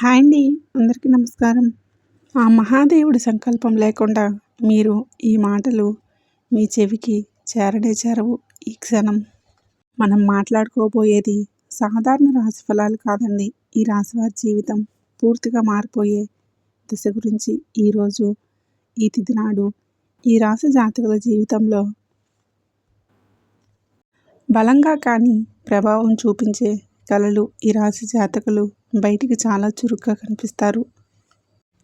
Hi అండి. అందరికీ నమస్కారం. ఆ మహాదేవుడి సంకల్పం లేకుండా మీరు ఈ మాటలు మీ చెవికి చేరనే చేరవు. ఈ క్షణం మనం మాట్లాడుకోబోయేది సాధారణ రాశి ఫలాలు కాదండి. ఈ రాశివారి జీవితం పూర్తిగా మారిపోయే దశ గురించి ఈరోజు ఈ తిథి నాడు ఈ రాశి జాతకుల జీవితంలో బలంగా కానీ ప్రభావం చూపించే కళలు ఈ రాశి జాతకులు బయటికి చాలా చురుగ్గా కనిపిస్తారు.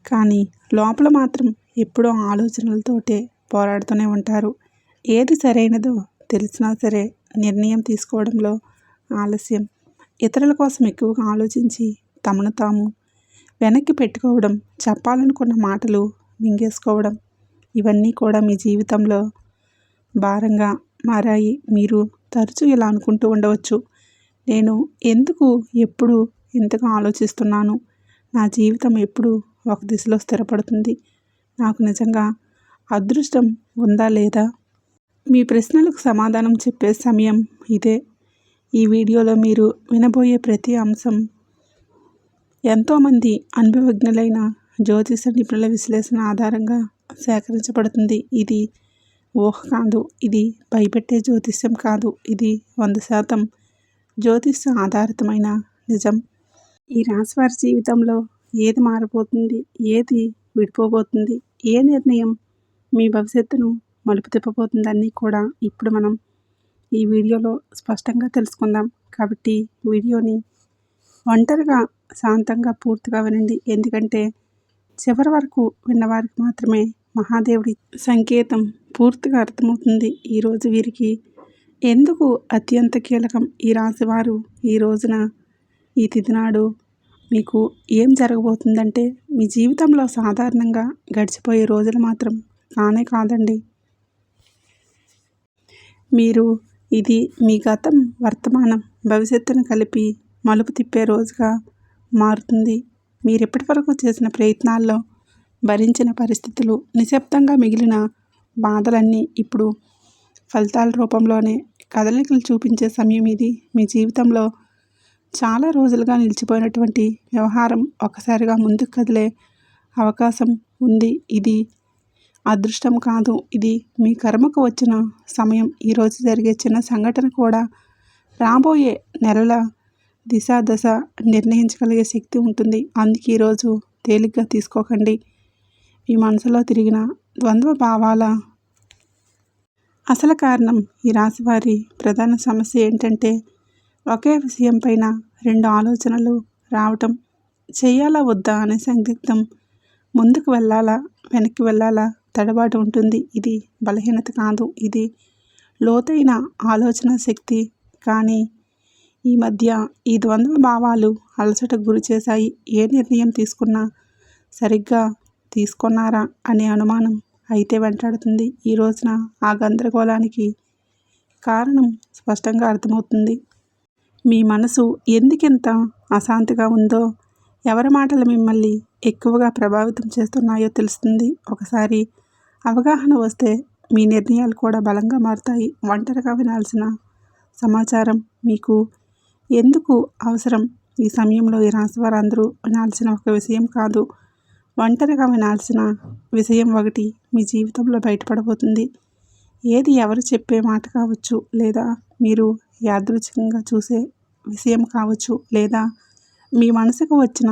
కానీ లోపల మాత్రం ఎప్పుడూ ఆలోచనలతోటే పోరాడుతూనే ఉంటారు. ఏది సరైనదో తెలిసినా సరే నిర్ణయం తీసుకోవడంలో ఆలస్యం, ఇతరుల కోసం ఎక్కువగా ఆలోచించి తమను తాము వెనక్కి పెట్టుకోవడం, చెప్పాలనుకున్న మాటలు మింగేసుకోవడం, ఇవన్నీ కూడా మీ జీవితంలో భారంగా మారాయి. మీరు తరచూ ఇలా అనుకుంటూ ఉండవచ్చు, నేను ఎందుకు ఎప్పుడు ఇంతగా ఆలోచిస్తున్నాను, నా జీవితం ఎప్పుడు ఒక దిశలో స్థిరపడుతుంది, నాకు నిజంగా అదృష్టం ఉందా లేదా? మీ ప్రశ్నలకు సమాధానం చెప్పే సమయం ఇదే. ఈ వీడియోలో మీరు వినబోయే ప్రతి అంశం ఎంతోమంది అనుభవజ్ఞులైన జ్యోతిష నిపుణుల విశ్లేషణ ఆధారంగా సేకరించబడుతుంది. ఇది ఊహ కాదు, ఇది భయపెట్టే జ్యోతిష్యం కాదు, ఇది 100% జ్యోతిష ఆధారితమైన నిజం. ఈ రాశివారి జీవితంలో ఏది మారబోతుంది, ఏది విడిపోబోతుంది, ఏ నిర్ణయం మీ భవిష్యత్తును మలుపు తిప్పబోతుందన్నీ కూడా ఇప్పుడు మనం ఈ వీడియోలో స్పష్టంగా తెలుసుకుందాం. కాబట్టి వీడియోని ఒంటరిగా శాంతంగా పూర్తిగా వినండి. ఎందుకంటే చివరి వరకు విన్నవారికి మాత్రమే మహాదేవుడి సంకేతం పూర్తిగా అర్థమవుతుంది. ఈరోజు వీరికి ఎందుకు అత్యంత కీలకం, ఈ రాశివారు ఈ రోజున ఈ తిథి నాడు మీకు ఏం జరగబోతుందంటే మీ జీవితంలో సాధారణంగా గడిచిపోయే రోజులు మాత్రం కానే కాదండి. మీరు ఇది మీ గతం, వర్తమానం, భవిష్యత్తును కలిపి మలుపు తిప్పే రోజుగా మారుతుంది. మీరు ఇప్పటి వరకు చేసిన ప్రయత్నాల్లో భరించిన పరిస్థితులు, నిశ్శబ్దంగా మిగిలిన బాధలన్నీ ఇప్పుడు ఫలితాల రూపంలోనే కదలికలు చూపించే సమయం ఇది. మీ జీవితంలో చాలా రోజులుగా నిలిచిపోయినటువంటి వ్యవహారం ఒక్కసారిగా ముందుకు కదిలే అవకాశం ఉంది. ఇది అదృష్టం కాదు, ఇది మీ కర్మకు వచ్చిన సమయం. ఈరోజు జరిగే చిన్న సంఘటన కూడా రాబోయే నెలల దిశ దశ నిర్ణయించగలిగే శక్తి ఉంటుంది. అందుకే ఈరోజు తేలిగ్గా తీసుకోకండి. మీ మనసులో తిరిగిన ద్వంద్వ భావాల అసలు కారణం ఈ రాశివారి ప్రధాన సమస్య ఏంటంటే ఒకే విషయం పైన రెండు ఆలోచనలు రావటం. చేయాలా వద్దా అనే సందిగ్ధం, ముందుకు వెళ్ళాలా వెనక్కి వెళ్ళాలా తడబాటు ఉంటుంది. ఇది బలహీనత కాదు, ఇది లోతైన ఆలోచన శక్తి. కానీ ఈ మధ్య ఈ ద్వంద్వ భావాలు అలసటకు గురి చేశాయి. ఏ నిర్ణయం తీసుకున్నా సరిగ్గా తీసుకున్నారా అనే అనుమానం అయితే వెంటాడుతుంది. ఈ రోజున ఆ గందరగోళానికి కారణం స్పష్టంగా అర్థమవుతుంది. మీ మనసు ఎందుకింత అశాంతిగా ఉందో, ఎవరి మాటలు మిమ్మల్ని ఎక్కువగా ప్రభావితం చేస్తున్నాయో తెలుస్తుంది. ఒకసారి అవగాహన వస్తే మీ నిర్ణయాలు కూడా బలంగా మారుతాయి. ఒంటరిగా వినాల్సిన సమాచారం మీకు ఎందుకు అవసరం? ఈ సమయంలో ఈ రాశివారు అందరూ వినాల్సిన ఒక విషయం కాదు, ఒంటరిగా వినాల్సిన విషయం ఒకటి మీ జీవితంలో బయటపడబోతుంది. ఏది ఎవరు చెప్పే మాట కావచ్చు, లేదా మీరు యాదృచ్ఛికంగా చూసే విషయం కావచ్చు, లేదా మీ మనసుకు వచ్చిన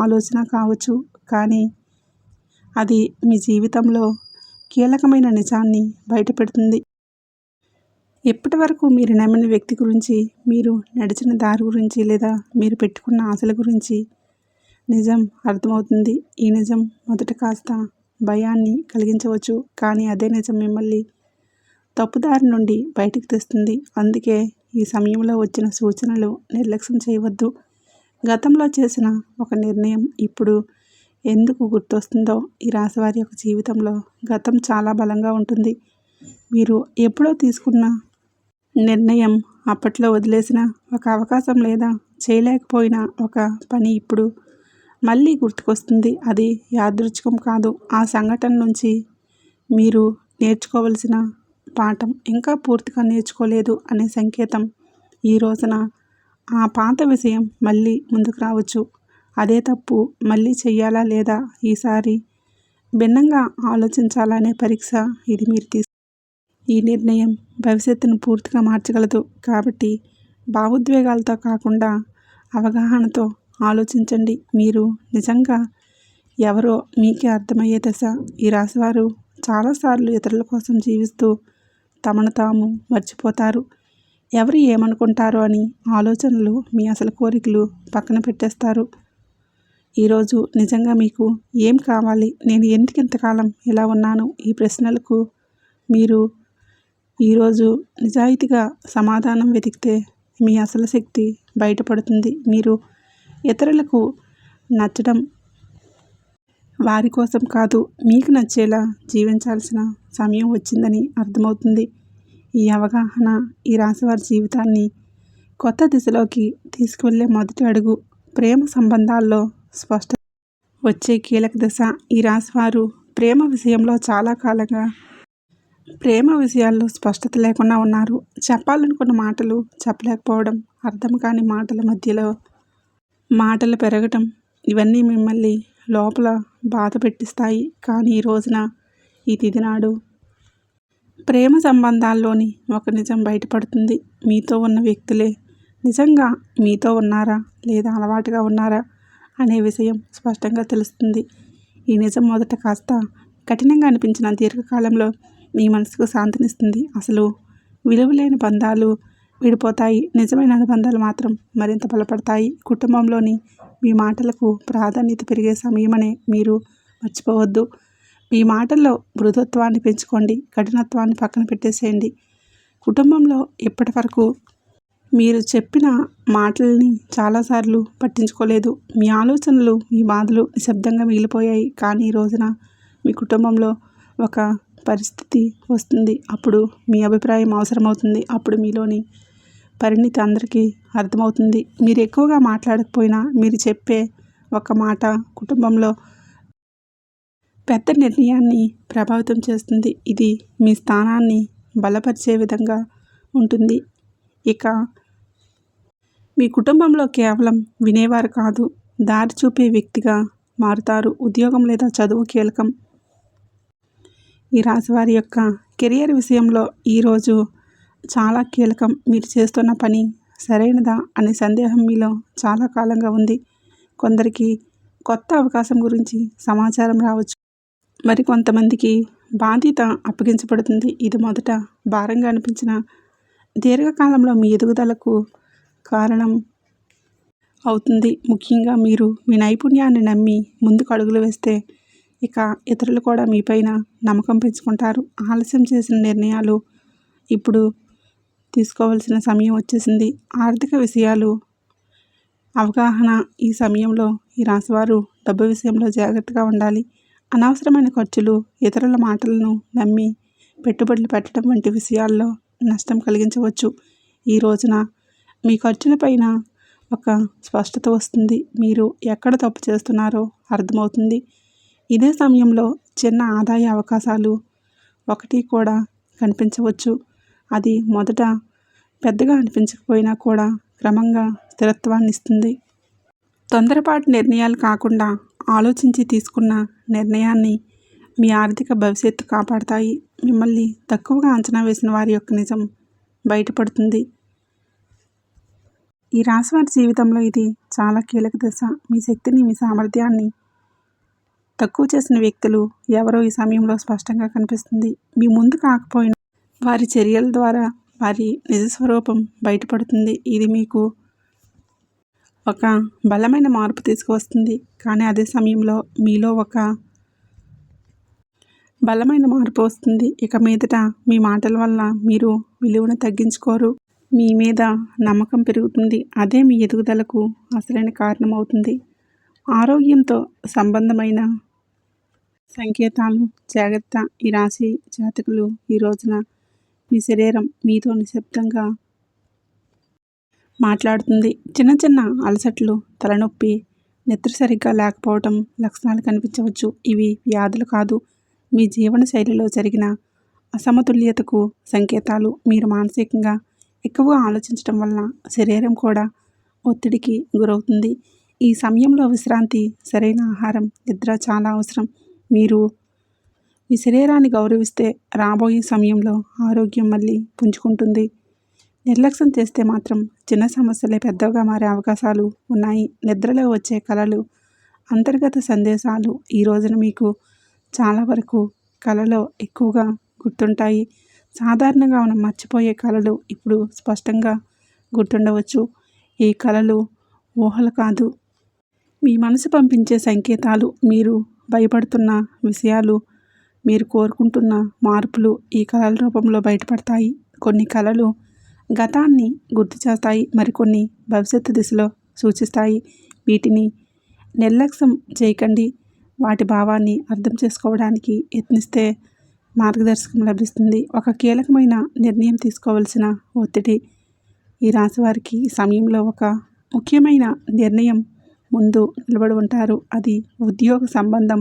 ఆలోచన కావచ్చు. కానీ అది మీ జీవితంలో కీలకమైన నిజాన్ని బయటపెడుతుంది. ఇప్పటి వరకు మీరు నమ్మిన వ్యక్తి గురించి, మీరు నడిచిన దారి గురించి, లేదా మీరు పెట్టుకున్న ఆశల గురించి నిజం అర్థమవుతుంది. ఈ నిజం మొదట కాస్త భయాన్ని కలిగించవచ్చు, కానీ అదే నిజం మిమ్మల్ని తప్పుదారి నుండి బయటికి తెస్తుంది. అందుకే ఈ సమయంలో వచ్చిన సూచనలు నిర్లక్ష్యం చేయవద్దు. గతంలో చేసిన ఒక నిర్ణయం ఇప్పుడు ఎందుకు గుర్తొస్తుందో, ఈ రాశివారి యొక్క జీవితంలో గతం చాలా బలంగా ఉంటుంది. మీరు ఎప్పుడో తీసుకున్న నిర్ణయం, అప్పట్లో వదిలేసిన ఒక అవకాశం, లేదా చేయలేకపోయిన ఒక పని ఇప్పుడు మళ్ళీ గుర్తుకొస్తుంది. అది యాదృచ్ఛికం కాదు, ఆ సంఘటన నుంచి మీరు నేర్చుకోవలసిన పాఠం ఇంకా పూర్తిగా నేర్చుకోలేదు అనే సంకేతం. ఈ రోజున ఆ పాత విషయం మళ్ళీ ముందుకు రావచ్చు. అదే తప్పు మళ్ళీ చెయ్యాలా లేదా, ఈసారి భిన్నంగా ఆలోచించాలా అనే పరీక్ష ఇది. ఈ నిర్ణయం భవిష్యత్తును పూర్తిగా మార్చగలదు. కాబట్టి భావోద్వేగాలతో కాకుండా అవగాహనతో ఆలోచించండి. మీరు నిజంగా ఎవరో మీకే అర్థమయ్యే దశ. ఈ రాశివారు చాలాసార్లు ఇతరుల కోసం జీవిస్తూ తమను తాము మర్చిపోతారు. ఎవరు ఏమనుకుంటారో అని ఆలోచనలు మీ అసలు కోరికలు పక్కన పెట్టేస్తారు. ఈరోజు నిజంగా మీకు ఏం కావాలి, నేను ఎందుకు ఇంతకాలం ఇలా ఉన్నాను, ఈ ప్రశ్నలకు మీరు ఈరోజు నిజాయితీగా సమాధానం వెతికితే మీ అసలు శక్తి బయటపడుతుంది. మీరు ఇతరులకు నచ్చడం వారి కోసం కాదు, మీకు నచ్చేలా జీవించాల్సిన సమయం వచ్చిందని అర్థమవుతుంది. ఈ అవగాహన ఈ రాశివారి జీవితాన్ని కొత్త దిశలోకి తీసుకువెళ్ళే మొదటి అడుగు. ప్రేమ సంబంధాల్లో స్పష్టత వచ్చే కీలక దశ. ఈ రాశివారు ప్రేమ విషయాల్లో స్పష్టత లేకుండా ఉన్నారు. చెప్పాలనుకున్న మాటలు చెప్పలేకపోవడం, అర్థం కాని మాటల మధ్యలో మాటలు పెరగటం, ఇవన్నీ మిమ్మల్ని లోపల బాధ పెట్టిస్తాయి. కానీ ఈ రోజున, ఈ తిథి నాడు ప్రేమ సంబంధాల్లోని ఒక నిజం బయటపడుతుంది. మీతో ఉన్న వ్యక్తులే నిజంగా మీతో ఉన్నారా లేదా అలవాటుగా ఉన్నారా అనే విషయం స్పష్టంగా తెలుస్తుంది. ఈ నిజం మొదట కాస్త కఠినంగా అనిపించిన దీర్ఘకాలంలో మీ మనసుకు శాంతినిస్తుంది. అసలు విలువలేని బంధాలు విడిపోతాయి, నిజమైన అనుబంధాలు మాత్రం మరింత బలపడతాయి. కుటుంబంలోని మీ మాటలకు ప్రాధాన్యత పెరిగే సమయమనే మీరు మర్చిపోవద్దు. మీ మాటల్లో మృదుత్వాన్ని పెంచుకోండి, కఠినత్వాన్ని పక్కన పెట్టేసేయండి. కుటుంబంలో ఇప్పటి వరకు మీరు చెప్పిన మాటల్ని చాలాసార్లు పట్టించుకోలేదు. మీ ఆలోచనలు, మీ బాధలు నిశ్శబ్దంగా మిగిలిపోయాయి. కానీ ఈ రోజున మీ కుటుంబంలో ఒక పరిస్థితి వస్తుంది. అప్పుడు మీ అభిప్రాయం అవసరమవుతుంది. అప్పుడు మీలోని పరిణితి అందరికీ అర్థమవుతుంది. మీరు ఎక్కువగా మాట్లాడకపోయినా మీరు చెప్పే ఒక మాట కుటుంబంలో పెద్ద నిర్ణయాన్ని ప్రభావితం చేస్తుంది. ఇది మీ స్థానాన్ని బలపరిచే విధంగా ఉంటుంది. ఇక మీ కుటుంబంలో కేవలం వినేవారు కాదు, దారి చూపే వ్యక్తిగా మారుతారు. ఉద్యోగం లేదా చదువు కీలకం. ఈ రాశివారి యొక్క కెరియర్ విషయంలో ఈరోజు చాలా కీలకం. మీరు చేస్తున్న పని సరైనదా అనే సందేహం మీలో చాలా కాలంగా ఉంది. కొందరికి కొత్త అవకాశం గురించి సమాచారం రావచ్చు. మరి కొంతమందికి బాధ్యత అప్పగించబడుతుంది. ఇది మొదట భారంగా అనిపించిన దీర్ఘకాలంలో మీ ఎదుగుదలకు కారణం అవుతుంది. ముఖ్యంగా మీరు మీ నైపుణ్యాన్ని నమ్మి ముందుకు అడుగులు వేస్తే ఇక ఇతరులు కూడా మీపైన నమ్మకం పెంచుకుంటారు. ఆలస్యం చేసిన నిర్ణయాలు ఇప్పుడు తీసుకోవాల్సిన సమయం వచ్చేసింది. ఆర్థిక విషయాలు అవగాహన. ఈ సమయంలో ఈ రాశివారు డబ్బు విషయంలో జాగ్రత్తగా ఉండాలి. అనవసరమైన ఖర్చులు, ఇతరుల మాటలను నమ్మి పెట్టుబడులు పెట్టడం వంటి విషయాల్లో నష్టం కలిగించవచ్చు. ఈ రోజున మీ ఖర్చులపైన ఒక స్పష్టత వస్తుంది. మీరు ఎక్కడ తప్పు చేస్తున్నారో అర్థమవుతుంది. ఇదే సమయంలో చిన్న ఆదాయ అవకాశాలు ఒకటి కూడా కనిపించవచ్చు. అది మొదట పెద్దగా అనిపించకపోయినా కూడా క్రమంగా స్థిరత్వాన్ని ఇస్తుంది. తొందరపాటు నిర్ణయాలు కాకుండా ఆలోచించి తీసుకున్న నిర్ణయాన్ని మీ ఆర్థిక భవిష్యత్తు కాపాడతాయి. మిమ్మల్ని తక్కువగా అంచనా వేసిన వారి యొక్క నిజం బయటపడుతుంది. ఈ రాశివారి జీవితంలో ఇది చాలా కీలక దశ. మీ శక్తిని, మీ సామర్థ్యాన్ని తక్కువ చేసిన వ్యక్తులు ఎవరో ఈ సమయంలో స్పష్టంగా కనిపిస్తుంది. మీ ముందు కాకపోయినా వారి చర్యల ద్వారా వారి నిజస్వరూపం బయటపడుతుంది. ఇది మీకు ఒక బలమైన మార్పు తీసుకువస్తుంది. కానీ అదే సమయంలో మీలో ఒక బలమైన మార్పు వస్తుంది. ఇక మీదట మీ మాటల వల్ల మీరు విలువను తగ్గించుకోరు. మీ మీద నమ్మకం పెరుగుతుంది. అదే మీ ఎదుగుదలకు అసలైన కారణం అవుతుంది. ఆరోగ్యంతో సంబంధమైన సంకేతాలు జాగ్రత్త. ఈ రాశి జాతకులు ఈ రోజున మీ శరీరం మీతో నిశ్శబ్దంగా మాట్లాడుతుంది. చిన్న చిన్న అలసట్లు, తలనొప్పి, నిద్ర సరిగ్గా లేకపోవడం లక్షణాలు కనిపించవచ్చు. ఇవి వ్యాధులు కాదు, మీ జీవన శైలిలో జరిగిన అసమతుల్యతకు సంకేతాలు. మీరు మానసికంగా ఎక్కువగా ఆలోచించడం వలన శరీరం కూడా ఒత్తిడికి గురవుతుంది. ఈ సమయంలో విశ్రాంతి, సరైన ఆహారం, నిద్ర చాలా అవసరం. మీరు మీ శరీరాన్ని గౌరవిస్తే రాబోయే సమయంలో ఆరోగ్యం మళ్ళీ పుంజుకుంటుంది. నిర్లక్ష్యం చేస్తే మాత్రం చిన్న సమస్యలే పెద్దగా మారే అవకాశాలు ఉన్నాయి. నిద్రలో వచ్చే కలలు, అంతర్గత సందేశాలు ఈ రోజున మీకు చాలా వరకు కలలో ఎక్కువగా గుర్తుంటాయి. సాధారణంగా మనం మర్చిపోయే కలలు ఇప్పుడు స్పష్టంగా గుర్తుండవచ్చు. ఈ కలలు ఊహలు కాదు, మీ మనసు పంపించే సంకేతాలు. మీరు భయపడుతున్న విషయాలు, మీరు కోరుకుంటున్న మార్పులు ఈ కలల రూపంలో బయటపడతాయి. కొన్ని కలలు గతాన్ని గుర్తు చేస్తాయి, మరికొన్ని భవిష్యత్తు దిశలో సూచిస్తాయి. వీటిని నిర్లక్ష్యం చేయకండి. వాటి భావాన్ని అర్థం చేసుకోవడానికి యత్నిస్తే మార్గదర్శకం లభిస్తుంది. ఒక కీలకమైన నిర్ణయం తీసుకోవాల్సిన ఒత్తిడి. ఈ రాశివారికి ఈ సమయంలో ఒక ముఖ్యమైన నిర్ణయం ముందు నిలబడి ఉంటారు. అది ఉద్యోగ సంబంధం,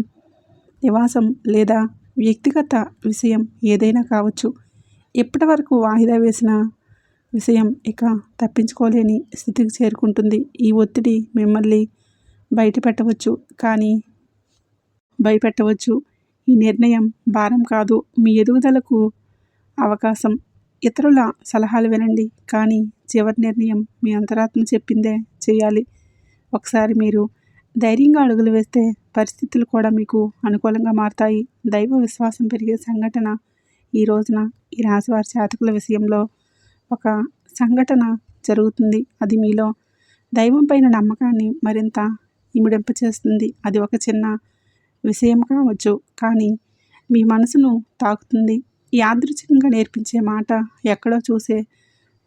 నివాసం లేదా వ్యక్తిగత విషయం ఏదైనా కావచ్చు. ఇప్పటి వరకు వాయిదా వేసిన విషయం ఇక తప్పించుకోలేని స్థితికి చేరుకుంటుంది. ఈ ఒత్తిడి మిమ్మల్ని భయపెట్టవచ్చు. ఈ నిర్ణయం భారం కాదు, మీ ఎదుగుదలకు అవకాశం. ఇతరుల సలహాలు వినండి, కానీ చివరి నిర్ణయం మీ అంతరాత్మ చెప్పిందే చేయాలి. ఒకసారి మీరు ధైర్యంగా అడుగులు వేస్తే పరిస్థితులు కూడా మీకు అనుకూలంగా మారుతాయి. దైవ విశ్వాసం పెరిగే సంఘటన ఈ రోజున ఈ రాశివారి జాతకుల విషయంలో ఒక సంఘటన జరుగుతుంది. అది మీలో దైవం పైన నమ్మకాన్ని మరింత ఇమిడింపచేస్తుంది. అది ఒక చిన్న విషయం కావచ్చు, కానీ మీ మనసును తాకుతుంది. యాదృచ్ఛికంగా నేర్పించే మాట, ఎక్కడో చూసే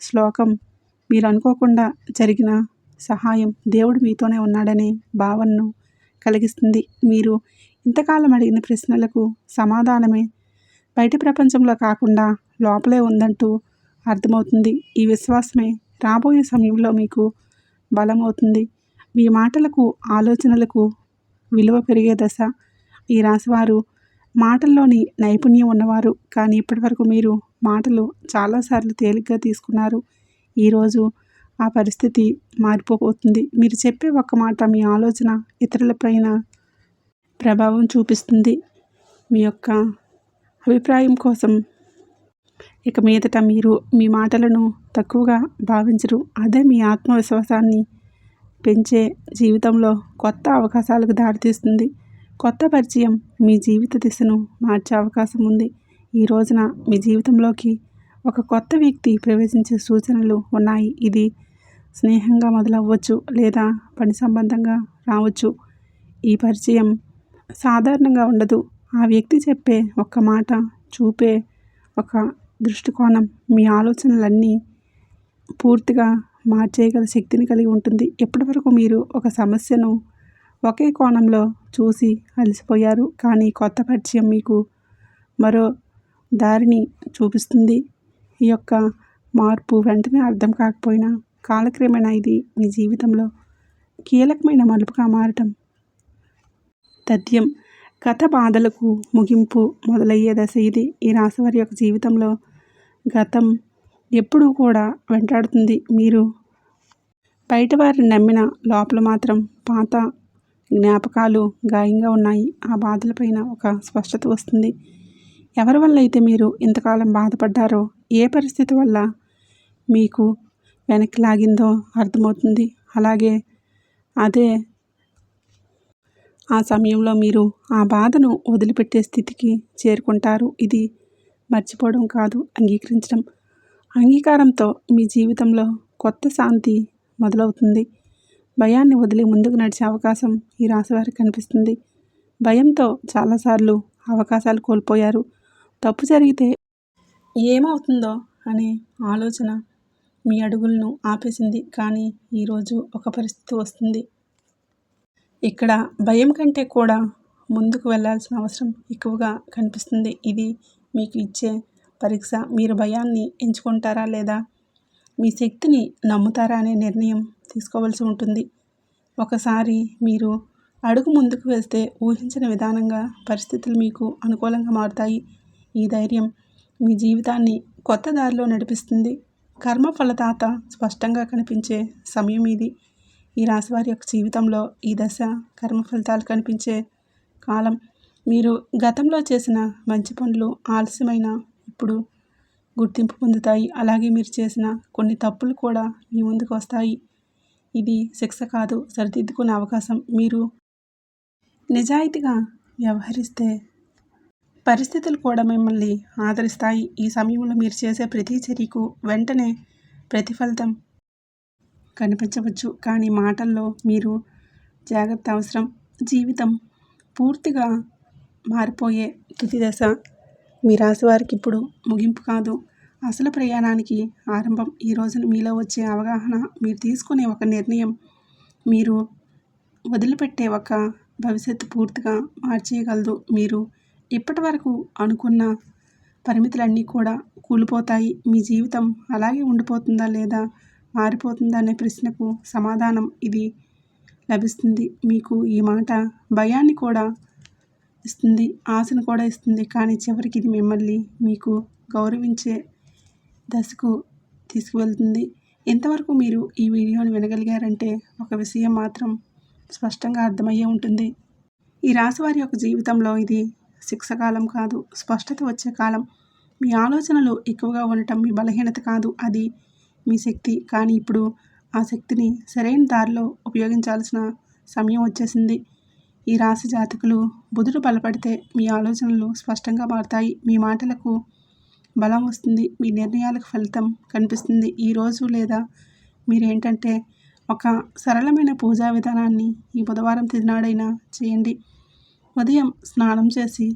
శ్లోకం, మీరు అనుకోకుండా జరిగిన సహాయం, దేవుడు మీతోనే ఉన్నాడనే భావనను కలిగిస్తుంది. మీరు ఇంతకాలం అడిగిన ప్రశ్నలకు సమాధానమే బయట ప్రపంచంలో కాకుండా లోపలే ఉందంటూ అర్థమవుతుంది. ఈ విశ్వాసమే రాబోయే సమయంలో మీకు బలమవుతుంది. మీ మాటలకు, ఆలోచనలకు విలువ పెరిగే దశ. ఈ రాశివారు మాటల్లోని నైపుణ్యం ఉన్నవారు, కానీ ఇప్పటివరకు మీరు మాటలు చాలాసార్లు తేలిగ్గా తీసుకున్నారు. ఈరోజు ఆ పరిస్థితి మారిపోబోతుంది. మీరు చెప్పే ఒక్క మాట మీ ఆలోచన ఇతరులపైన ప్రభావం చూపిస్తుంది. మీ యొక్క అభిప్రాయం కోసం ఇక మీదట మీరు మీ మాటలను తక్కువగా భావించరు. అదే మీ ఆత్మవిశ్వాసాన్ని పెంచే, జీవితంలో కొత్త అవకాశాలకు దారితీస్తుంది. కొత్త పరిచయం మీ జీవిత దిశను మార్చే అవకాశం ఉంది. ఈ రోజున మీ జీవితంలోకి ఒక కొత్త వ్యక్తి ప్రవేశించే సూచనలు ఉన్నాయి. ఇది స్నేహంగా మొదలవ్వచ్చు లేదా పని సంబంధంగా రావచ్చు. ఈ పరిచయం సాధారణంగా ఉండదు. ఆ వ్యక్తి చెప్పే ఒక్క మాట, చూపే ఒక దృష్టికోణం మీ ఆలోచనలన్నీ పూర్తిగా మార్చేయగల శక్తిని కలిగి ఉంటుంది. ఇప్పటివరకు మీరు ఒక సమస్యను ఒకే కోణంలో చూసి అలసిపోయారు, కానీ కొత్త పరిచయం మీకు మరో దారిని చూపిస్తుంది. ఈ యొక్క మార్పు వెంటనే అర్థం కాకపోయినా కాలక్రమేణా ఇది మీ జీవితంలో కీలకమైన మలుపుగా మారటం తథ్యం. గత బాధలకు ముగింపు మొదలయ్యే దశ ఇది. ఈ రాశివారి యొక్క జీవితంలో గతం ఎప్పుడూ కూడా వెంటాడుతుంది. మీరు బయట వారిని నమ్మిన లోపల మాత్రం పాత జ్ఞాపకాలు గాయంగా ఉన్నాయి. ఆ బాధలపైన ఒక స్పష్టత వస్తుంది. ఎవరి వల్ల అయితే మీరు ఇంతకాలం బాధపడ్డారో, ఏ పరిస్థితి వల్ల మీకు వెనక్కి లాగిందో అర్థమవుతుంది. అలాగే ఆ సమయంలో మీరు ఆ బాధను వదిలిపెట్టే స్థితికి చేరుకుంటారు. ఇది మర్చిపోవడం కాదు, అంగీకరించడం. అంగీకారంతో మీ జీవితంలో కొత్త శాంతి మొదలవుతుంది. భయాన్ని వదిలి ముందుకు నడిచే అవకాశం ఈ రాశివారికి కనిపిస్తుంది. భయంతో చాలాసార్లు అవకాశాలు కోల్పోయారు. తప్పు జరిగితే ఏమవుతుందో అనే ఆలోచన మీ అడుగులను ఆపేసింది. కానీ ఈరోజు ఒక పరిస్థితి వస్తుంది, ఇక్కడ భయం కంటే కూడా ముందుకు వెళ్ళాల్సిన అవసరం ఎక్కువగా కనిపిస్తుంది. ఇది మీకు ఇచ్చే పరీక్ష. మీరు భయాన్ని ఎంచుకుంటారా లేదా మీ శక్తిని నమ్ముతారా అనే నిర్ణయం తీసుకోవాల్సి ఉంటుంది. ఒకసారి మీరు అడుగు ముందుకు వేస్తే ఊహించని విధానంగా పరిస్థితులు మీకు అనుకూలంగా మారుతాయి. ఈ ధైర్యం మీ జీవితాన్ని కొత్త దారిలో నడిపిస్తుంది. కర్మ ఫలదాత స్పష్టంగా కనిపించే సమయం ఇది. ఈ రాశి వారి యొక్క జీవితంలో ఈ దశ కర్మ ఫలితాలు కనిపించే కాలం. మీరు గతంలో చేసిన మంచి పనులు ఆలస్యమైన ఇప్పుడు గుర్తింపు పొందుతాయి. అలాగే మీరు చేసిన కొన్ని తప్పులు కూడా మీ ముందుకు వస్తాయి. ఇది శిక్ష కాదు, సరిదిద్దుకునే అవకాశం. మీరు నిజాయితీగా వ్యవహరిస్తే పరిస్థితులు కూడా మిమ్మల్ని ఆదరిస్తాయి. ఈ సమయంలో మీరు చేసే ప్రతి చర్యకు వెంటనే ప్రతిఫలితం కనిపించవచ్చు, కానీ మాటల్లో మీరు జాగ్రత్త అవసరం. జీవితం పూర్తిగా మారిపోయే తుది దశ. మీ రాశి వారికి ఇప్పుడు ముగింపు కాదు, అసలు ప్రయాణానికి ఆరంభం. ఈ రోజున మీలో వచ్చే అవగాహన, మీరు తీసుకునే ఒక నిర్ణయం, మీరు వదిలిపెట్టే ఒక భవిష్యత్తు పూర్తిగా మార్చేయగలదు. మీరు ఇప్పటి వరకు అనుకున్న పరిమితులన్నీ కూడా కూలిపోతాయి. మీ జీవితం అలాగే ఉండిపోతుందా లేదా మారిపోతుందా అనే ప్రశ్నకు సమాధానం ఇది లభిస్తుంది. మీకు ఈ మాట భయాన్ని కూడా ఇస్తుంది, ఆశను కూడా ఇస్తుంది, కానీ చివరికి ఇది మిమ్మల్ని మీకు గౌరవించే దశకు తీసుకువెళ్తుంది. ఇంతవరకు మీరు ఈ వీడియోని వినగలిగారంటే ఒక విషయం మాత్రం స్పష్టంగా అర్థమయ్యే ఉంటుంది. ఈ రాశి వారి యొక్క జీవితంలో ఇది శిక్షకాలం కాదు, స్పష్టత వచ్చే కాలం. మీ ఆలోచనలు ఎక్కువగా ఉండటం మీ బలహీనత కాదు, అది మీ శక్తి. కానీ ఇప్పుడు ఆ శక్తిని సరైన దారిలో ఉపయోగించాల్సిన సమయం వచ్చేసింది. ఈ రాశి జాతకులు బుధుడు బలపడితే మీ ఆలోచనలు స్పష్టంగా మారుతాయి, మీ మాటలకు బలం వస్తుంది, మీ నిర్ణయాలకు ఫలితం కనిపిస్తుంది. ఈరోజు లేదా మీరేంటంటే ఒక సరళమైన పూజా విధానాన్ని ఈ బుధవారం తిదినాడైనా చేయండి. ఉదయం స్నానం చేసి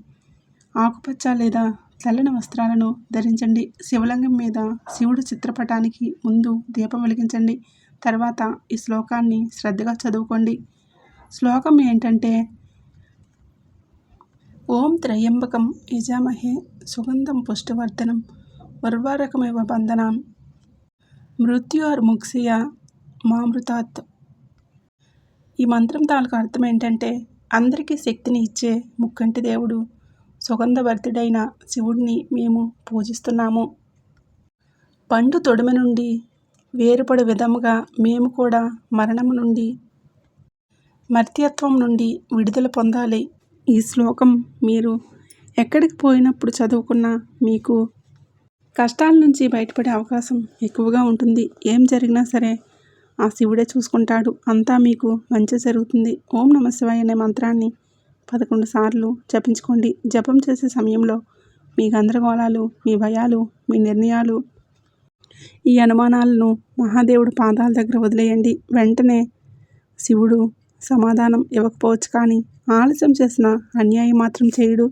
ఆకుపచ్చ లేదా తెల్లని వస్త్రాలను ధరించండి. శివలింగం మీద శివుడు చిత్రపటానికి ముందు దీపం వెలిగించండి. తర్వాత ఈ శ్లోకాన్ని శ్రద్ధగా చదువుకోండి. శ్లోకం ఏంటంటే, ఓం త్రయంబకం యజామహే సుగంధం పుష్టివర్ధనం ఉర్వారకమివ బంధనాన్ మృత్యోర్ముక్షయ మామృతాత్. ఈ మంత్రం తాలూకు అర్థం ఏంటంటే, అందరికీ శక్తిని ఇచ్చే ముక్కంటి దేవుడు సుగంధవర్ధుడైన శివుడిని మేము పూజిస్తున్నాము. పండు తొడిమ నుండి వేరుపడు విధముగా మేము కూడా మరణము నుండి, మర్త్యత్వం నుండి విడుదల పొందాలి. ఈ శ్లోకం మీరు ఎక్కడికి పోయినప్పుడు చదువుకున్నా మీకు కష్టాల నుంచి బయటపడే అవకాశం ఎక్కువగా ఉంటుంది. ఏం జరిగినా సరే ఆ శివుడే చూసుకుంటాడు, అంతా మీకు మంచి జరుగుతుంది. ఓం నమః శివాయ అనే మంత్రాన్ని 11 సార్లు జపించుకోండి. జపం చేసే సమయంలో మీ గందరగోళాలు, మీ భయాలు, మీ నిర్ణయాలు, ఈ అనుమానాలను మహాదేవుడు పాదాల దగ్గర వదిలేయండి. వెంటనే శివుడు సమాధానం ఇవ్వకపోవచ్చు, కానీ ఆలస్యం చేసిన అన్యాయం మాత్రం చేయడు.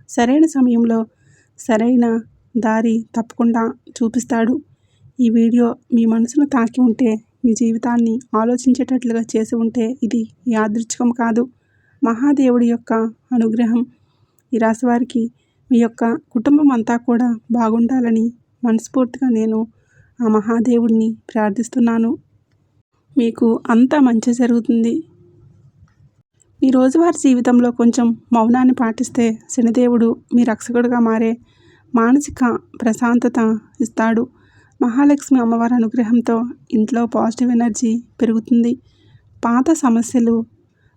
సరైన సమయంలో సరైన దారి తప్పకుండా చూపిస్తాడు. ఈ వీడియో మీ మనసును తాకి ఉంటే, మీ జీవితాన్ని ఆలోచించేటట్లుగా చేసి ఉంటే ఇది యాదృచ్ఛికం కాదు, మహాదేవుడి యొక్క అనుగ్రహం. ఈ రాశి వారికి, మీ యొక్క కుటుంబం అంతా కూడా బాగుండాలని మనస్ఫూర్తిగా నేను ఆ మహాదేవుడిని ప్రార్థిస్తున్నాను. మీకు అంతా మంచి జరుగుతుంది. మీ రోజువారీ జీవితంలో కొంచెం మౌనాన్ని పాటిస్తే శనిదేవుడు మీ రక్షకుడిగా మారే మానసిక ప్రశాంతత ఇస్తాడు. మహాలక్ష్మి అమ్మవారి అనుగ్రహంతో ఇంట్లో పాజిటివ్ ఎనర్జీ పెరుగుతుంది. పాత సమస్యలు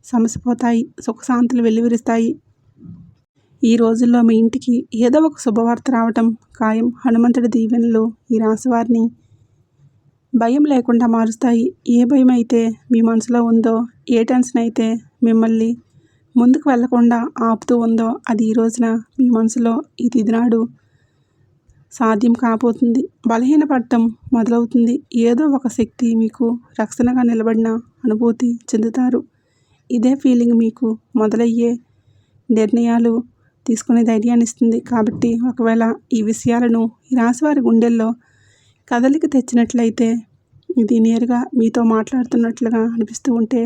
సమసిపోతాయి, సుఖశాంతులు వెల్లివిరుస్తాయి. ఈ రోజుల్లో మీ ఇంటికి ఏదో ఒక శుభవార్త రావటం ఖాయం. హనుమంతుడి దీవెనలు ఈ రాశివారిని భయం లేకుండా మారుస్తాయి. ఏ భయం అయితే మీ మనసులో ఉందో, ఏ టెన్షన్ అయితే మిమ్మల్ని ముందుకు వెళ్లకుండా ఆపుతూ ఉందో, అది ఈ రోజున మీ మనసులో ఈ తిదినాడు సాధ్యం కాబోతుంది. బలహీనపడటం మొదలవుతుంది. ఏదో ఒక శక్తి మీకు రక్షణగా నిలబడిన అనుభూతి చెందుతారు. ఇదే ఫీలింగ్ మీకు మొదలయ్యే నిర్ణయాలు తీసుకునే ధైర్యాన్ని ఇస్తుంది. కాబట్టి ఒకవేళ ఈ విషయాలను ఈ రాశివారి గుండెల్లో కదలిక తెచ్చినట్లయితే, ఇది నేరుగా మీతో మాట్లాడుతున్నట్లుగా అనిపిస్తూ ఉంటే,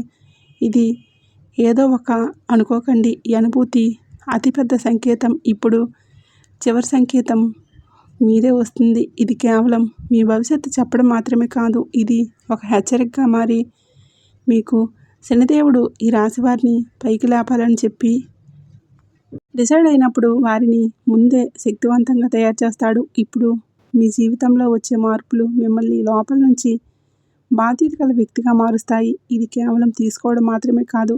ఇది ఏదో ఒక అనుకోకండి. ఈ అనుభూతి అతిపెద్ద సంకేతం. ఇప్పుడు చివరి సంకేతం మీదే వస్తుంది. ఇది కేవలం మీ భవిష్యత్తు చెప్పడం మాత్రమే కాదు, ఇది ఒక హెచ్చరికగా మారి మీకు శనిదేవుడు ఈ రాశివారిని పైకి లేపాలని చెప్పి డిసైడ్ అయినప్పుడు వారిని ముందే శక్తివంతంగా తయారు చేస్తాడు. ఇప్పుడు మీ జీవితంలో వచ్చే మార్పులు మిమ్మల్ని లోపల నుంచి బాధ్యత గల వ్యక్తిగా మారుస్తాయి. ఇది కేవలం తీసుకోవడం మాత్రమే కాదు,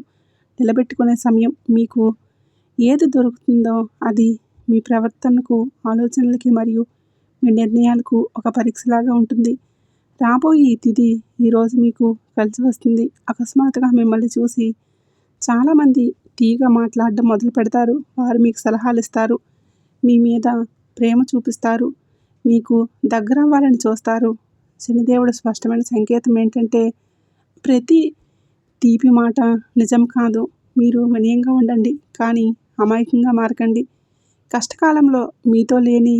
నిలబెట్టుకునే సమయం. మీకు ఏది దొరుకుతుందో అది మీ ప్రవర్తనకు, ఆలోచనలకి మరియు మీ నిర్ణయాలకు ఒక పరీక్షలాగా ఉంటుంది. రాబోయే ఈ తిథి ఈరోజు మీకు కలిసి వస్తుంది. అకస్మాత్తుగా మిమ్మల్ని చూసి చాలామంది తీగా మాట్లాడడం మొదలు పెడతారు. వారు మీకు సలహాలు ఇస్తారు, మీ మీద ప్రేమ చూపిస్తారు, మీకు దగ్గర అవ్వాలని చూస్తారు. శనిదేవుడు స్పష్టమైన సంకేతం ఏంటంటే, ప్రతి తీపి మాట నిజం కాదు. మీరు వినయంగా ఉండండి, కానీ అమాయకంగా మారకండి. కష్టకాలంలో మీతో లేని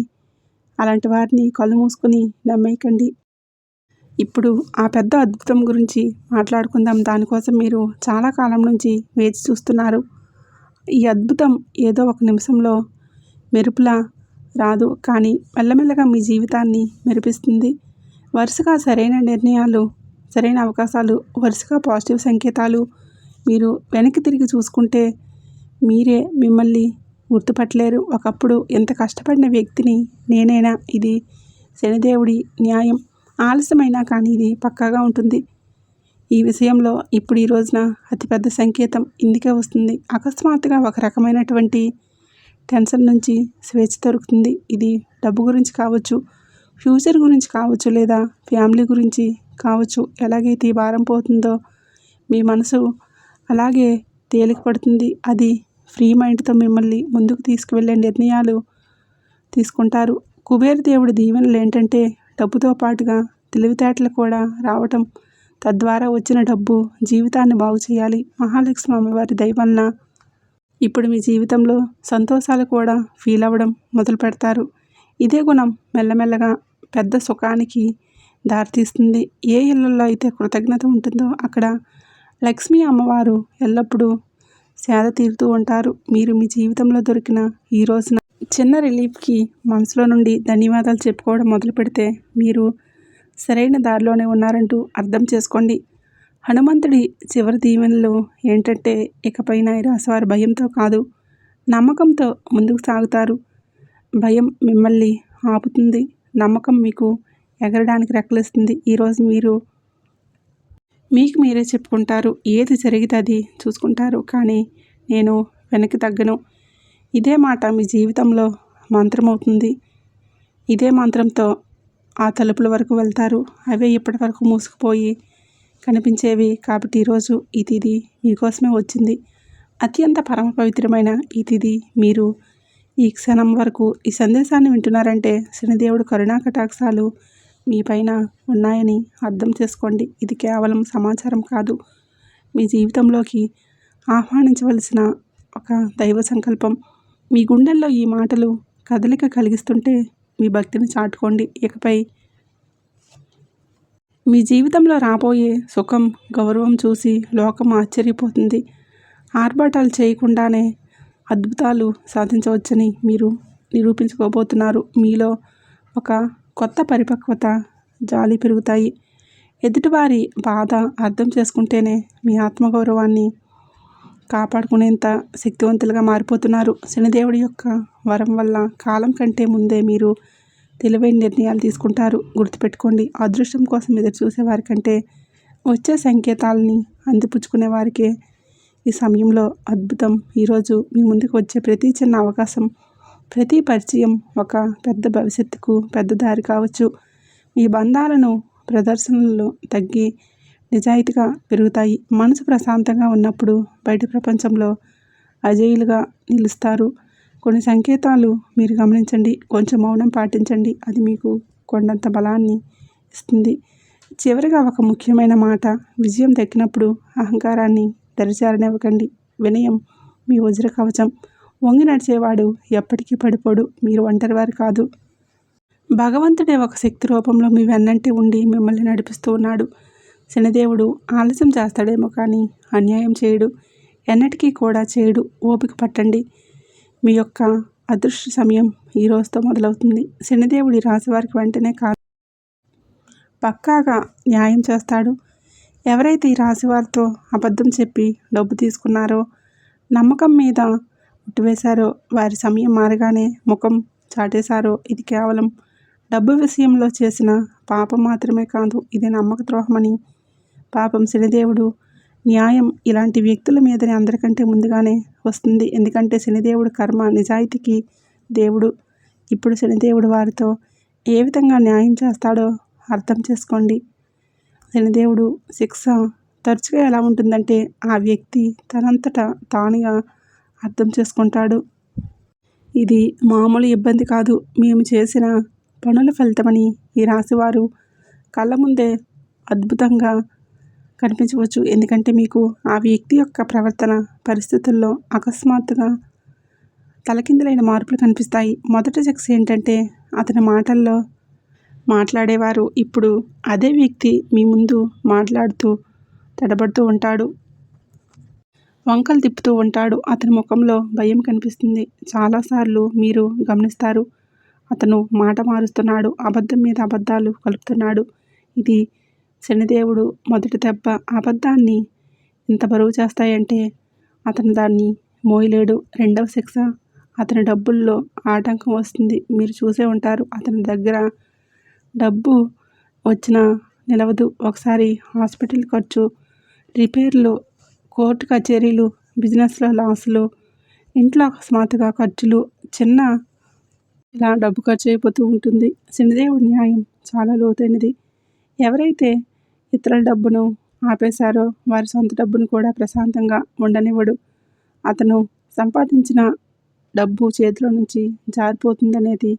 అలాంటి వారిని కళ్ళు మూసుకొని నమ్మేయకండి. ఇప్పుడు ఆ పెద్ద అద్భుతం గురించి మాట్లాడుకుందాం. దానికోసం మీరు చాలా కాలం నుంచి వేచి చూస్తున్నారు. ఈ అద్భుతం ఏదో ఒక నిమిషంలో మెరుపులా రాదు, కానీ మెల్లమెల్లగా మీ జీవితాన్ని మెరిపిస్తుంది. వరుసగా సరైన నిర్ణయాలు, సరైన అవకాశాలు, వరుసగా పాజిటివ్ సంకేతాలు. మీరు వెనక్కి తిరిగి చూసుకుంటే మీరే మిమ్మల్ని గుర్తుపట్టలేరు. ఒకప్పుడు ఎంత కష్టపడిన వ్యక్తిని నేనైనా. ఇది శనిదేవుడి న్యాయం. ఆలస్యమైనా కానీ ఇది పక్కాగా ఉంటుంది. ఈ విషయంలో ఇప్పుడు ఈ రోజున అతిపెద్ద సంకేతం ఇందుకే వస్తుంది. అకస్మాత్తుగా ఒక రకమైనటువంటి టెన్షన్ నుంచి స్వేచ్ఛ దొరుకుతుంది. ఇది డబ్బు గురించి కావచ్చు, ఫ్యూచర్ గురించి కావచ్చు, లేదా ఫ్యామిలీ గురించి కావచ్చు. ఎలాగైతే ఈ భారం పోతుందో మీ మనసు అలాగే తేలిక పడుతుంది. అది ఫ్రీ మైండ్తో మిమ్మల్ని ముందుకు తీసుకువెళ్ళే నిర్ణయాలు తీసుకుంటారు. కుబేర దేవుడి దీవెనలు ఏంటంటే, డబ్బుతో పాటుగా తెలివితేటలు కూడా రావటం. తద్వారా వచ్చిన డబ్బు జీవితాన్ని బాగు చేయాలి. మహాలక్ష్మి అమ్మవారి దయ వలన ఇప్పుడు మీ జీవితంలో సంతోషాలు కూడా ఫీల్ అవ్వడం మొదలు పెడతారు. ఇదే గుణం మెల్లమెల్లగా పెద్ద సుఖానికి దారితీస్తుంది. ఏ ఇళ్లలో అయితే కృతజ్ఞత ఉంటుందో అక్కడ లక్ష్మీ అమ్మవారు ఎల్లప్పుడూ సేద తీరుతూ ఉంటారు. మీరు మీ జీవితంలో దొరికిన ఈ రోజున చిన్న రిలీఫ్కి మనసులో నుండి ధన్యవాదాలు చెప్పుకోవడం మొదలు పెడితే మీరు సరైన దారిలోనే ఉన్నారంటూ అర్థం చేసుకోండి. హనుమంతుడి చివరి దీవెనలు ఏంటంటే, ఇకపైన ఈ రాశివారు భయంతో కాదు, నమ్మకంతో ముందుకు సాగుతారు. భయం మిమ్మల్ని ఆపుతుంది, నమ్మకం మీకు ఎగరడానికి రెక్కలిస్తుంది. ఈరోజు మీకు మీరే చెప్పుకుంటారు, ఏది జరిగితే అది చూసుకుంటారు, కానీ నేను వెనక్కి తగ్గను. ఇదే మాట మీ జీవితంలో మంత్రం అవుతుంది. ఇదే మంత్రంతో ఆ తలుపుల వరకు వెళ్తారు. అవే ఇప్పటి వరకు మూసుకుపోయి కనిపించేవి. కాబట్టి ఈరోజు ఈ తిథి మీకోసమే వచ్చింది. అత్యంత పరమ పవిత్రమైన ఈ తిథి. మీరు ఈ క్షణం వరకు ఈ సందేశాన్ని వింటున్నారంటే శనిదేవుడు కరుణా కటాక్షాలు మీ పైన ఉన్నాయని అర్థం చేసుకోండి. ఇది కేవలం సమాచారం కాదు, మీ జీవితంలోకి ఆహ్వానించవలసిన ఒక దైవ సంకల్పం. మీ గుండెల్లో ఈ మాటలు కదలిక కలిగిస్తుంటే మీ భక్తిని చాటుకోండి. ఇకపై మీ జీవితంలో రాబోయే సుఖం, గౌరవం చూసి లోకం ఆశ్చర్యపోతుంది. ఆర్భాటాలు చేయకుండానే అద్భుతాలు సాధించవచ్చని మీరు నిరూపించుకోబోతున్నారు. మీలో ఒక కొత్త పరిపక్వత, జాలి పెరుగుతాయి. ఎదుటివారి బాధ అర్థం చేసుకుంటేనే మీ ఆత్మగౌరవాన్ని కాపాడుకునేంత శక్తివంతులుగా మారిపోతున్నారు. శనిదేవుడి యొక్క వరం వల్ల కాలం కంటే ముందే మీరు తెలివైన నిర్ణయాలు తీసుకుంటారు. గుర్తుపెట్టుకోండి, అదృష్టం కోసం ఎదురు చూసేవారి కంటే వచ్చే సంకేతాలని అందిపుచ్చుకునే వారికే ఈ సమయంలో అద్భుతం. ఈరోజు మీ ముందుకు వచ్చే ప్రతి చిన్న అవకాశం, ప్రతి పరిచయం ఒక పెద్ద భవిష్యత్తుకు పెద్ద దారి కావచ్చు. మీ బంధాలను ప్రదర్శనలు తగ్గి నిజాయితీగా పెరుగుతాయి. మనసు ప్రశాంతంగా ఉన్నప్పుడు బయట ప్రపంచంలో అజేయులుగా నిలుస్తారు. కొన్ని సంకేతాలు మీరు గమనించండి, కొంచెం మౌనం పాటించండి. అది మీకు కొండంత బలాన్ని ఇస్తుంది. చివరిగా ఒక ముఖ్యమైన మాట, విజయం దక్కినప్పుడు అహంకారాన్ని దరిచారనివ్వకండి. వినయం మీ వజ్ర కవచం. వంగి నడిచేవాడు ఎప్పటికీ పడిపోడు. మీరు ఒంటరివారు కాదు. భగవంతుడే ఒక శక్తి రూపంలో మీ వెన్నంటి ఉండి మిమ్మల్ని నడిపిస్తూ ఉన్నాడు. శనిదేవుడు ఆలస్యం చేస్తాడేమో కానీ అన్యాయం చేయడు, ఎన్నటికీ కూడా చేయడు. ఓపిక పట్టండి. మీ యొక్క అదృష్ట సమయం ఈ రోజుతో మొదలవుతుంది. శనిదేవుడి రాశివారికి వెంటనే కాదు, పక్కాగా న్యాయం చేస్తాడు. ఎవరైతే ఈ రాశివారితో అబద్ధం చెప్పి డబ్బు తీసుకున్నారో, నమ్మకం మీద ఉట్టివేశారో, వారి సమయం మారగానే ముఖం చాటేశారో, ఇది కేవలం డబ్బు విషయంలో చేసిన పాపం మాత్రమే కాదు, ఇది నమ్మక ద్రోహమని. పాపం శనిదేవుడు న్యాయం ఇలాంటి వ్యక్తుల మీదనే అందరికంటే ముందుగానే వస్తుంది. ఎందుకంటే శనిదేవుడు కర్మ నిజాయితీకి దేవుడు. ఇప్పుడు శనిదేవుడు వారితో ఏ విధంగా న్యాయం చేస్తాడో అర్థం చేసుకోండి. శనిదేవుడు శిక్ష తరచుగా ఎలా ఉంటుందంటే ఆ వ్యక్తి తనంతటా తానుగా అర్థం చేసుకుంటాడు. ఇది మామూలు ఇబ్బంది కాదు, మేము చేసిన పనుల ఫలితమని ఈ రాశివారు కళ్ళ ముందే అద్భుతంగా కనిపించవచ్చు. ఎందుకంటే మీకు ఆ వ్యక్తి యొక్క ప్రవర్తన పరిస్థితుల్లో అకస్మాత్తుగా తలకిందులైన మార్పులు కనిపిస్తాయి. మొదటి శిక్ష ఏంటంటే అతని మాటల్లో మాట్లాడేవారు ఇప్పుడు అదే వ్యక్తి మీ ముందు మాట్లాడుతూ తడబడుతూ ఉంటాడు, వంకలు తిప్పుతూ ఉంటాడు. అతని ముఖంలో భయం కనిపిస్తుంది. చాలాసార్లు మీరు గమనిస్తారు, అతను మాట మారుస్తున్నాడు, అబద్ధం మీద అబద్ధాలు కలుపుతున్నాడు. ఇది శనిదేవుడు మొదటి దెబ్బ. అబద్ధాన్ని ఇంత బరువు చేస్తాయంటే అతను దాన్ని మోయలేడు. రెండవ శిక్ష, అతని డబ్బుల్లో ఆటంకం వస్తుంది. మీరు చూసే ఉంటారు, అతని దగ్గర డబ్బు వచ్చినా నిలవదు. ఒకసారి హాస్పిటల్ ఖర్చు, రిపేర్లు, కోర్టు కచేరీలు, బిజినెస్లో లాసులు, ఇంట్లో అకస్మాత్తుగా ఖర్చులు, చిన్న ఇలా డబ్బు ఖర్చు అయిపోతూ ఉంటుంది. శనిదేవుడి న్యాయం చాలా లోతైనది. ఎవరైతే ఇతరుల డబ్బును ఆపేశారో వారి సొంత డబ్బును కూడా ప్రశాంతంగా ఉండనివ్వడు. అతను సంపాదించిన డబ్బు చేతిలో నుంచి జారిపోతుందనేది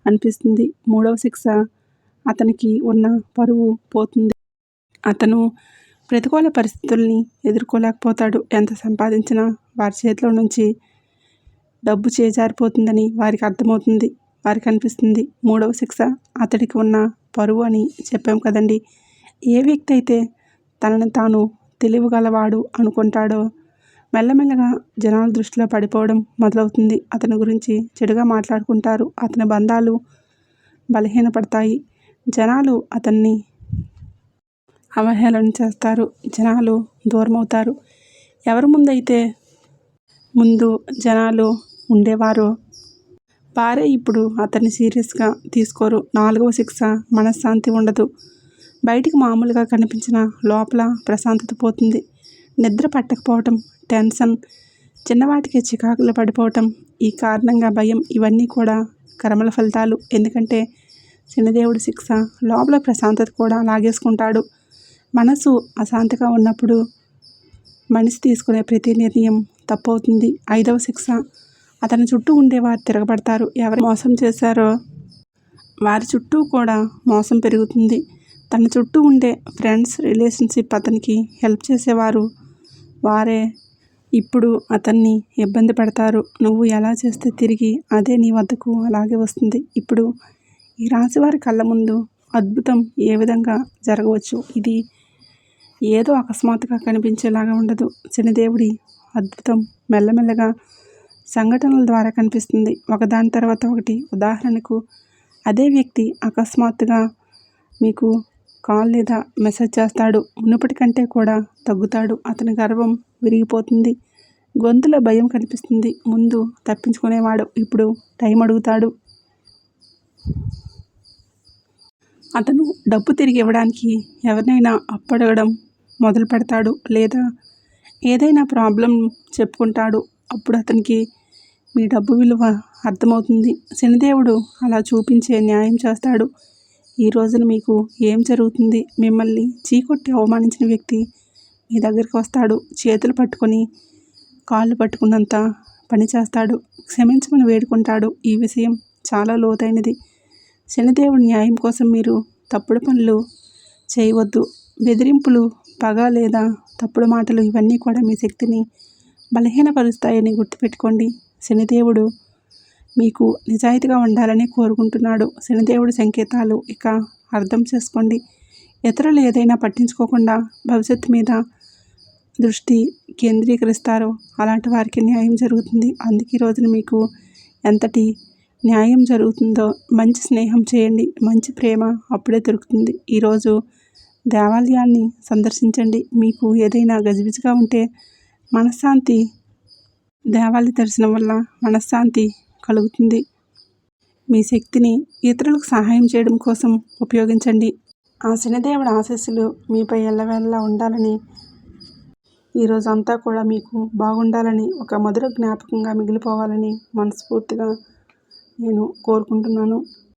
అనిపిస్తుంది. మూడవ శిక్ష, అతనికి ఉన్న పరువు పోతుంది. అతను ప్రతికూల పరిస్థితుల్ని ఎదుర్కోలేకపోతాడు. ఎంత సంపాదించినా వారి చేతిలో నుంచి డబ్బు చేజారిపోతుందని వారికి అర్థమవుతుంది, వారికి అనిపిస్తుంది. మూడవ శిక్ష, అతడికి ఉన్న పరువు అని చెప్పాం కదండి. ఏ వ్యక్తి అయితే తనని తాను తెలివిగలవాడు అనుకుంటాడో మెల్లమెల్లగా జనాల దృష్టిలో పడిపోవడం మొదలవుతుంది. అతని గురించి చెడుగా మాట్లాడుకుంటారు. అతని బంధాలు బలహీనపడతాయి. జనాలు అతన్ని అవహేళన చేస్తారు. జనాలు దూరమవుతారు. ఎవరి ముందు జనాలు ఉండేవారో వారే ఇప్పుడు అతన్ని సీరియస్గా తీసుకోరు. నాలుగవ శిక్ష, మనశ్శాంతి ఉండదు. బయటికి మామూలుగా కనిపించిన లోపల ప్రశాంతత పోతుంది. నిద్ర పట్టకపోవటం, టెన్షన్, చిన్నవాటికి చికాకులు పడిపోవటం, ఈ కారణంగా భయం, ఇవన్నీ కూడా కర్మల ఫలితాలు. ఎందుకంటే శనిదేవుడి శిక్ష లోపల ప్రశాంతత కూడా లాగేసుకుంటాడు. మనసు అశాంతిగా ఉన్నప్పుడు మనిషి తీసుకునే ప్రతి నిర్ణయం తప్పవుతుంది. ఐదవ శిక్ష, అతని చుట్టూ ఉండేవారు తిరగబడతారు. ఎవరు మోసం చేశారో వారి చుట్టూ కూడా మోసం పెరుగుతుంది. తన చుట్టూ ఉండే ఫ్రెండ్స్, రిలేషన్షిప్, అతనికి హెల్ప్ చేసేవారు వారే ఇప్పుడు అతన్ని ఇబ్బంది పెడతారు. నువ్వు ఎలా చేస్తే తిరిగి అదే నీ వద్దకు అలాగే వస్తుంది. ఇప్పుడు ఈ రాశివారి కళ్ళ ముందు అద్భుతం ఏ విధంగా జరగవచ్చు. ఇది ఏదో అకస్మాత్తుగా కనిపించేలాగా ఉండదు. శనిదేవుడి అద్భుతం మెల్లమెల్లగా సంఘటనల ద్వారా కనిపిస్తుంది, ఒకదాని తర్వాత ఒకటి. ఉదాహరణకు, అదే వ్యక్తి అకస్మాత్తుగా మీకు కాల్ లేదా మెసేజ్ చేస్తాడు. మునుపటి కంటే కూడా తగ్గుతాడు. అతని గర్వం విరిగిపోతుంది. గొంతులో భయం కనిపిస్తుంది. ముందు తప్పించుకునేవాడు ఇప్పుడు టైం అడుగుతాడు. అతను డబ్బు తిరిగి ఇవ్వడానికి ఎవరినైనా అప్పడగడం మొదలు పెడతాడు, లేదా ఏదైనా ప్రాబ్లం చెప్పుకుంటాడు. అప్పుడు అతనికి మీ డబ్బు విలువ అర్థమవుతుంది. శనిదేవుడు అలా చూపించే న్యాయం చేస్తాడు. ఈ రోజున మీకు ఏం జరుగుతుంది? మిమ్మల్ని చీకొట్టి అవమానించిన వ్యక్తి మీ దగ్గరికి వస్తాడు. చేతులు పట్టుకొని కాళ్ళు పట్టుకున్నంత పని చేస్తాడు. క్షమించమని వేడుకుంటాడు. ఈ విషయం చాలా లోతైనది. శనిదేవుడి న్యాయం కోసం మీరు తప్పుడు పనులు చేయవద్దు. బెదిరింపులు, పగ లేదా తప్పుడు మాటలు, ఇవన్నీ కూడా మీ శక్తిని బలహీనపరుస్తాయని గుర్తుపెట్టుకోండి. శనిదేవుడు మీకు నిజాయితీగా ఉండాలని కోరుకుంటున్నాడు. శనిదేవుడి సంకేతాలు ఇక అర్థం చేసుకోండి. ఇతరులు ఏదైనా పట్టించుకోకుండా భవిష్యత్తు మీద దృష్టి కేంద్రీకరిస్తారో అలాంటి వారికి న్యాయం జరుగుతుంది. అందుకే ఈ రోజున మీకు ఎంతటి న్యాయం జరుగుతుందో. మంచి స్నేహం చేయండి, మంచి ప్రేమ అప్పుడే దొరుకుతుంది. ఈరోజు దేవాలయాన్ని సందర్శించండి. మీకు ఏదైనా గజిబిజిగా ఉంటే మనశ్శాంతి, దేవాలయ దర్శనం వల్ల మనశ్శాంతి కలుగుతుంది. మీ శక్తిని ఇతరులకు సహాయం చేయడం కోసం ఉపయోగించండి. ఆ శనిదేవుడి ఆశీస్సులు మీపై ఎల్లవేళలా ఉండాలని, ఈరోజంతా కూడా మీకు బాగుండాలని, ఒక మధుర జ్ఞాపకంగా మిగిలిపోవాలని మనస్ఫూర్తిగా నేను కోరుకుంటున్నాను.